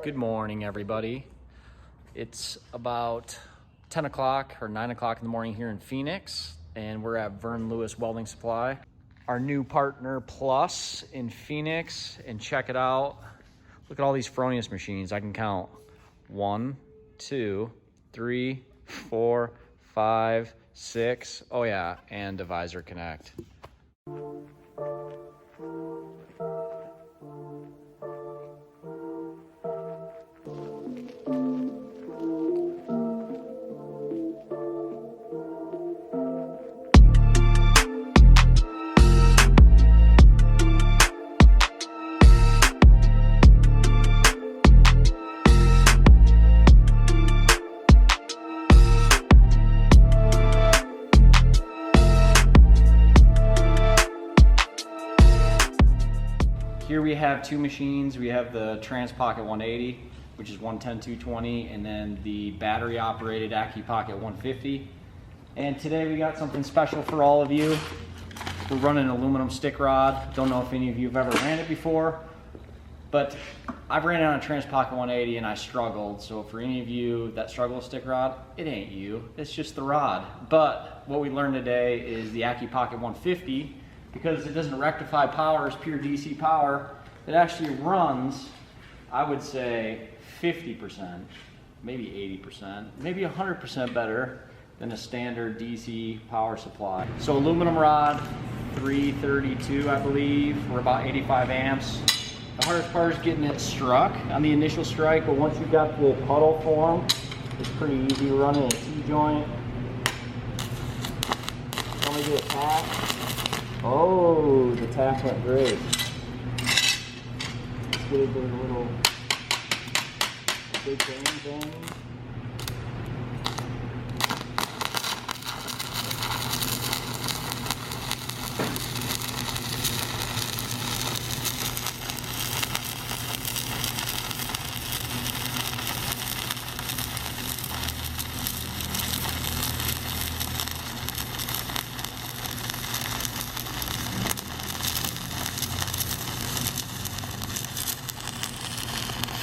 Good morning, everybody. It's about 10 o'clock or 9 o'clock in the morning here in Phoenix, and we're at Vern Lewis Welding Supply, our new partner plus in Phoenix. And check it out. Look at all these Fronius machines. I can count 1, 2, 3, 4, 5, 6. Oh yeah, and Divisor Connect. Here we have two machines. We have the Trans Pocket 180, which is 110-220, and then the battery operated AccuPocket 150. And today we got something special for all of you. We're running an aluminum stick rod. Don't know if any of you have ever ran it before, but I've ran it on a Trans Pocket 180 and I struggled. So for any of you that struggle with stick rod, it ain't you, it's just the rod. But what we learned today is the AccuPocket 150, because it doesn't rectify power as pure DC power, it actually runs, I would say, 50%, maybe 80%, maybe 100% better than a standard DC power supply. So aluminum rod, 332, I believe, we're about 85 amps. The hardest part is getting it struck on the initial strike, but once you've got the puddle form, it's pretty easy to run in a T-joint. Let me do a tap. Oh, the tap went great. Let's get it doing a little big bang.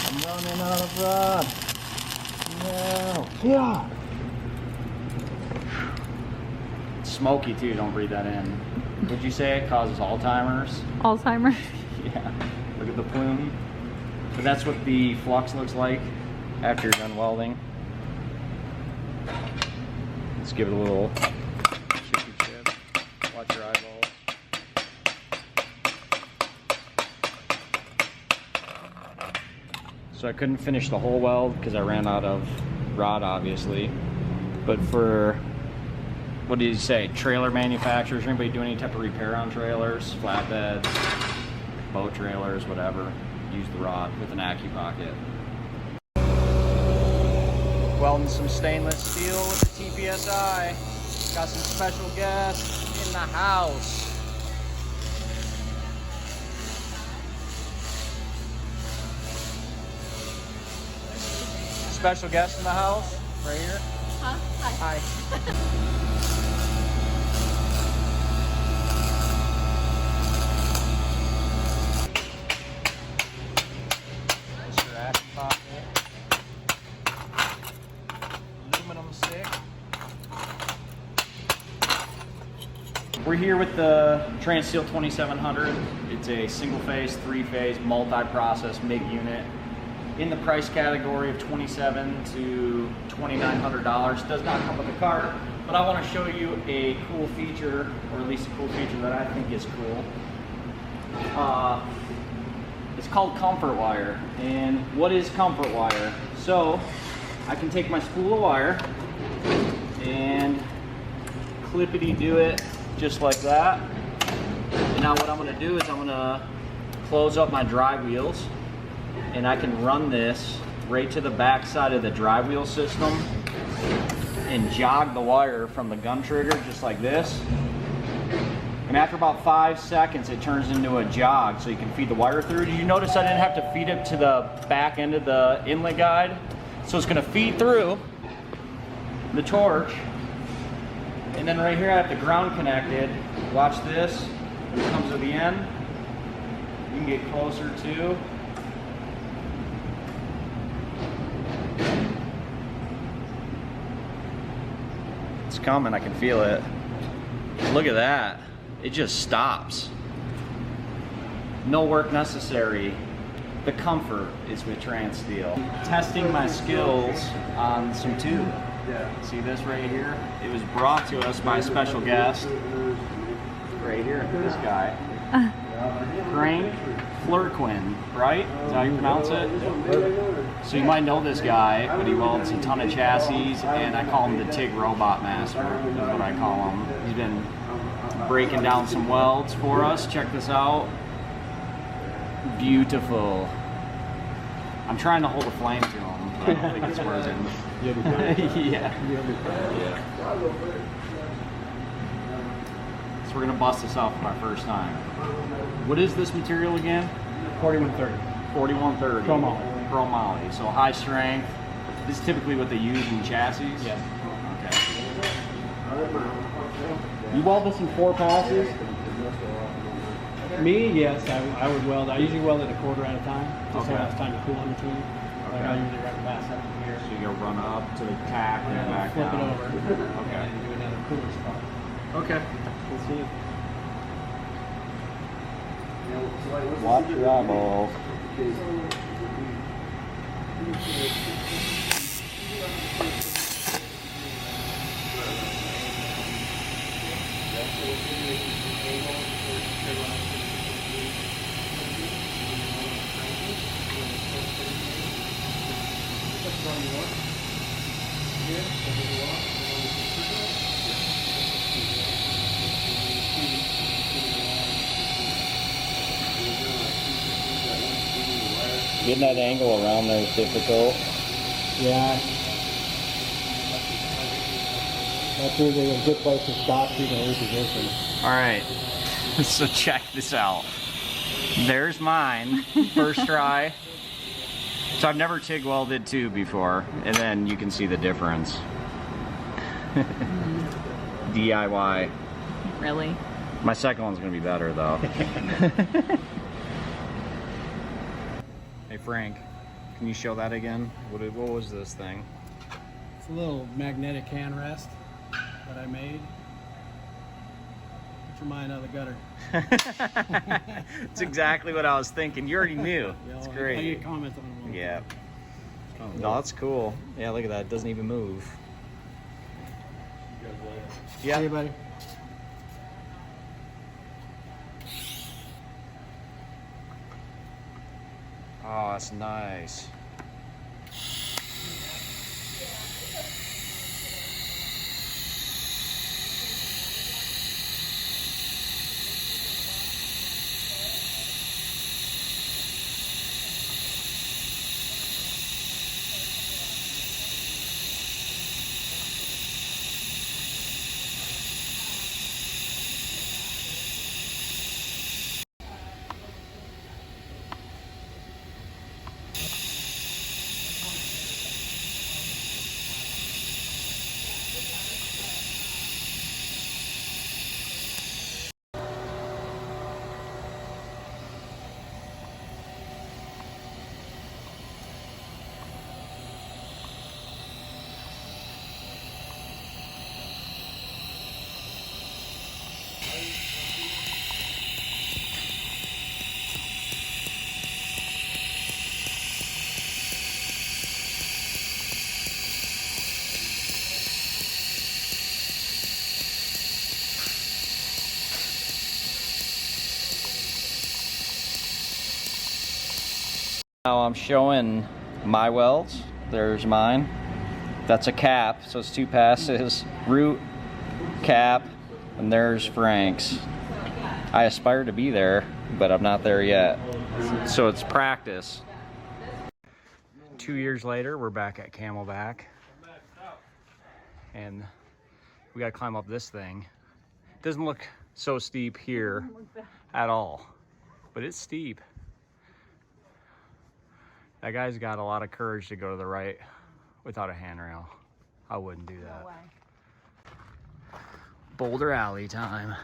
I'm running out of rod. No. Yeah. It's smoky too, don't breathe that in. Would you say it causes Alzheimer's? Alzheimer's? Yeah. Look at the plume. But that's what the flux looks like after you're done welding. Let's give it a little chip. Watch your eyeballs. So I couldn't finish the whole weld because I ran out of rod, obviously. But for, what did you say, trailer manufacturers, anybody doing any type of repair on trailers, flatbeds, boat trailers, whatever, use the rod with an AccuPocket. Welding some stainless steel with the TPSI. Got some special guests in the house. Special guest in the house, right here. Huh? Hi. Mr. AccuPocket. Aluminum stick. We're here with the Transsteel 2700. It's a single-phase, three-phase, multi-process MIG unit. In the price category of $2,700 to $2,900. Does not come with a cart, but I want to show you a cool feature, or at least a cool feature that I think is cool. It's called comfort wire. And what is comfort wire? So I can take my spool of wire and clippity do it just like that. And now what I'm going to do is I'm going to close up my drive wheels, and I can run this right to the back side of the drive wheel system and jog the wire from the gun trigger just like this. And after about 5 seconds, it turns into a jog, so you can feed the wire through. Did you notice I didn't have to feed it to the back end of the inlet guide? So it's gonna feed through the torch. And then right here I have the ground connected. Watch this, when it comes to the end, you can get closer to. coming. I can feel it. Look at that. It just stops. No work necessary. The comfort is with Transsteel. Testing my skills on some tube. See this right here? It was brought to us by a special guest. Right here, this guy. Frank Flurquin, right? Is that how you pronounce it? So you might know this guy, but he welds a ton of chassis, and I call him the TIG Robot Master, is what I call him. He's been breaking down some welds for us. Check this out. Beautiful. I'm trying to hold a flame to him, but I don't think it's working. Yeah. So we're gonna bust this out for my first time. What is this material again? 4130. 4130. Chromoly. So high strength. This is typically what they use in chassis? Yes. Okay. You weld this in 4 passes? Me, yes, I would weld. I usually weld it a quarter at a time, just so Okay. I have time to cool in between. Like Okay. I usually run fast up to here. So you go run up to the tack and then back flip down. it over. Okay. And do another cooler spot. Okay. We'll see. Watch your eyeballs. Getting that angle around there is difficult. Yeah. That's usually a good place to stop so you can reposition. All right, so check this out. There's mine, first try. So I've never TIG welded tube before, and then you can see the difference. DIY. Really? My second one's gonna be better though. Hey Frank, can you show that again? What was this thing? It's a little magnetic hand rest that I made. Get your mind out of the gutter. It's exactly what I was thinking. You already knew. It's I great. get comments on it. Yeah. No, that's cool. Yeah, look at that. It doesn't even move. See you, buddy. Oh, that's nice. Now I'm showing my welds. There's mine. That's a cap, so it's 2 passes. Root, cap, and there's Frank's. I aspire to be there, but I'm not there yet. So it's practice. 2 years later, we're back at Camelback. And we gotta climb up this thing. It doesn't look so steep here at all, but it's steep. That guy's got a lot of courage to go to the right without a handrail. I wouldn't do that. No way. Boulder Alley time.